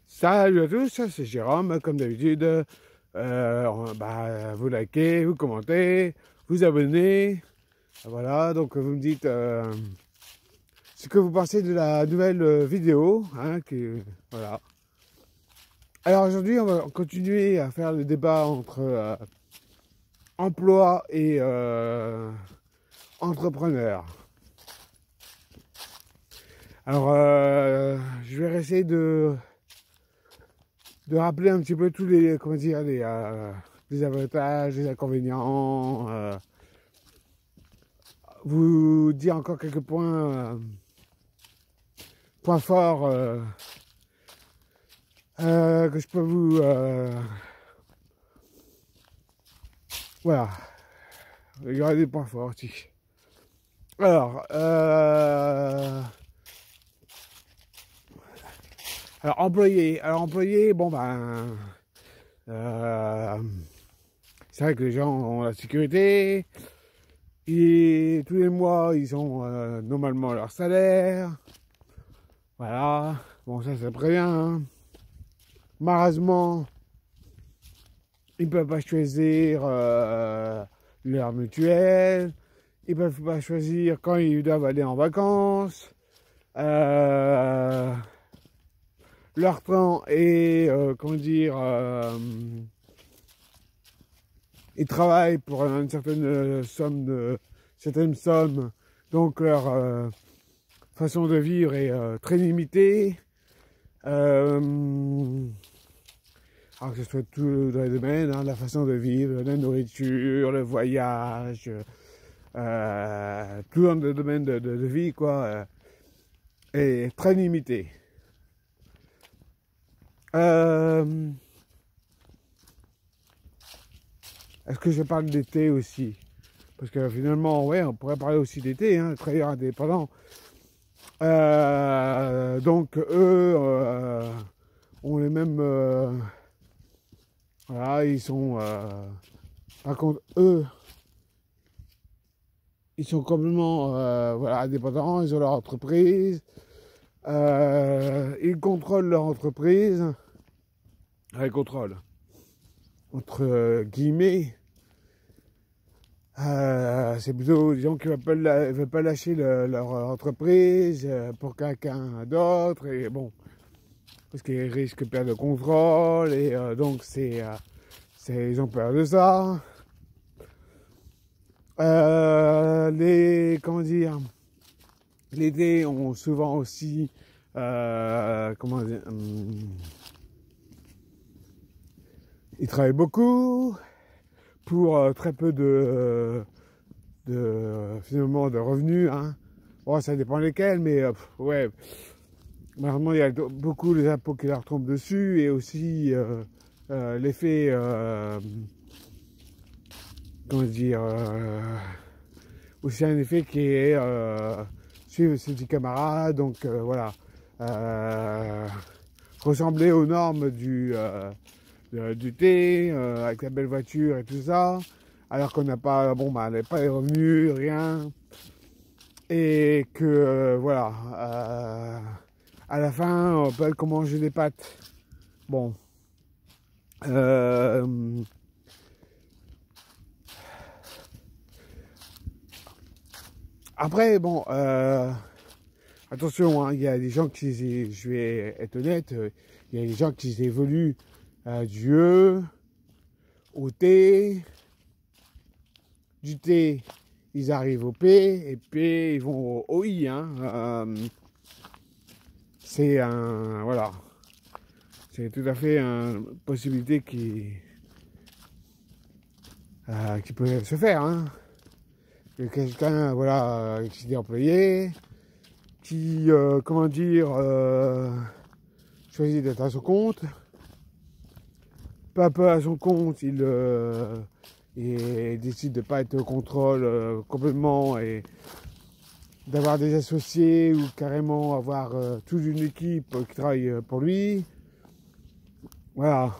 Salut à tous, c'est Jérôme, comme d'habitude. Vous likez, vous commentez, vous abonnez. Voilà, donc vous me dites ce que vous pensez de la nouvelle vidéo. Voilà. Alors aujourd'hui, on va continuer à faire le débat entre emploi et entrepreneur. Alors, je vais essayer de rappeler un petit peu tous les, comment dire, les avantages, les inconvénients, vous dire encore quelques points forts que je peux vous, voilà, il y aura des points forts aussi. Alors employé, bon ben, c'est vrai que les gens ont la sécurité, et tous les mois ils ont normalement leur salaire, voilà, bon ça c'est très bien, hein. Malheureusement, ils peuvent pas choisir leur mutuelle, ils peuvent pas choisir quand ils doivent aller en vacances, leur temps et comment dire, ils travaillent pour une certaine somme, donc leur façon de vivre est très limitée. Alors que ce soit tout dans les domaines, hein, la façon de vivre, la nourriture, le voyage, tout dans le domaine de vie, quoi, est très limité. Est-ce que je parle d'été aussi? Parce que finalement, ouais, on pourrait parler aussi d'été, hein, travailleurs indépendants. Donc eux ont les mêmes, voilà, ils sont, par contre eux, ils sont complètement, voilà, indépendants, ils ont leur entreprise, ils contrôlent leur entreprise, ils contrôlent, entre guillemets. C'est plutôt des gens qui ne veulent pas lâcher leur entreprise pour quelqu'un d'autre, et bon, parce qu'ils risquent de perdre le contrôle, et donc ils ont peur de ça. Comment dire, les dés ont souvent aussi, comment dire, ils travaillent beaucoup pour très peu finalement de revenus, hein. Bon, ça dépend lesquels, mais ouais, malheureusement il y a beaucoup les impôts qui leur tombent dessus, et aussi l'effet, comment dire, aussi un effet qui est suivre ses petits camarades, donc voilà, ressembler aux normes du thé, avec la belle voiture et tout ça, alors qu'on n'a pas, bon bah, on n'a pas les revenus, rien, et que voilà, à la fin on peut comment manger des pâtes. Bon, après bon, attention, hein, il y a des gens qui, je vais être honnête, il y a des gens qui évoluent du E au T, du T ils arrivent au P, et P ils vont au I, hein. C'est un, voilà, c'est tout à fait une possibilité qui peut se faire, hein. Que quelqu'un, voilà, qui est employé, qui, comment dire, choisit d'être à son compte, peu à peu à son compte, il décide de ne pas être au contrôle complètement, et d'avoir des associés, ou carrément avoir toute une équipe qui travaille pour lui. Voilà.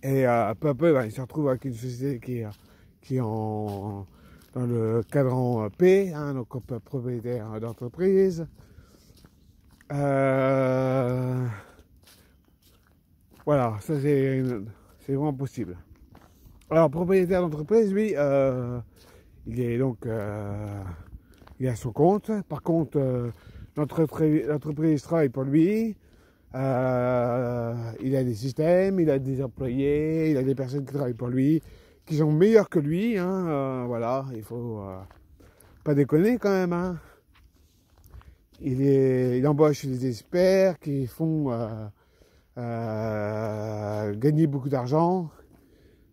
Et peu à peu, il se retrouve avec une société qui est dans le cadran P, hein, donc propriétaire d'entreprise. Voilà, ça c'est vraiment possible. Alors, propriétaire d'entreprise, lui, il est donc il est à son compte. Par contre, l'entreprise travaille pour lui. Il a des systèmes, il a des employés, il a des personnes qui travaillent pour lui, qui sont meilleures que lui. Hein, voilà, il faut pas déconner quand même. Hein. Il embauche des experts qui font gagner beaucoup d'argent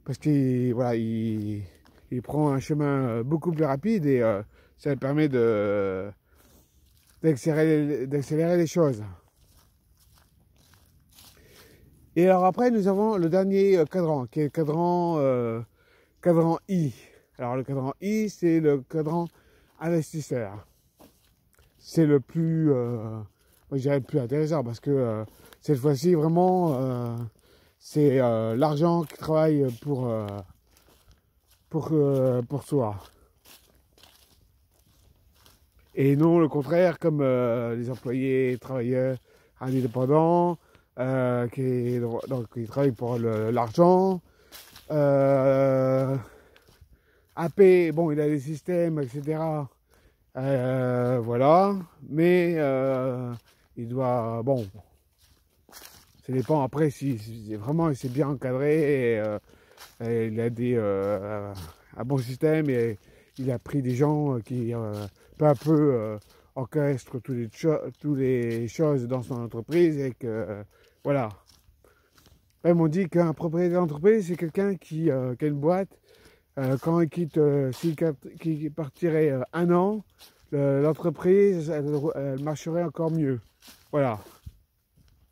parce qu'il voilà, il prend un chemin beaucoup plus rapide et ça lui permet d'accélérer les choses. Et alors après, nous avons le dernier cadran, qui est le cadran I. Alors le cadran I, c'est le cadran investisseur. C'est le plus, je dirais le plus intéressant parce que cette fois-ci, vraiment, c'est l'argent qui travaille pour soi. Et non le contraire, comme les employés, travailleurs indépendants, qui travaillent pour l'argent. AP, bon, il a des systèmes, etc. Voilà, mais il doit, bon, ça dépend après si vraiment il s'est bien encadré et il a un bon système et il a pris des gens qui peu à peu orchestrent toutes les choses dans son entreprise et que voilà. Ils m'ont dit qu'un propriétaire d'entreprise c'est quelqu'un qui a une boîte. Quand il quitte, s'il partirait un an, l'entreprise elle marcherait encore mieux. Voilà.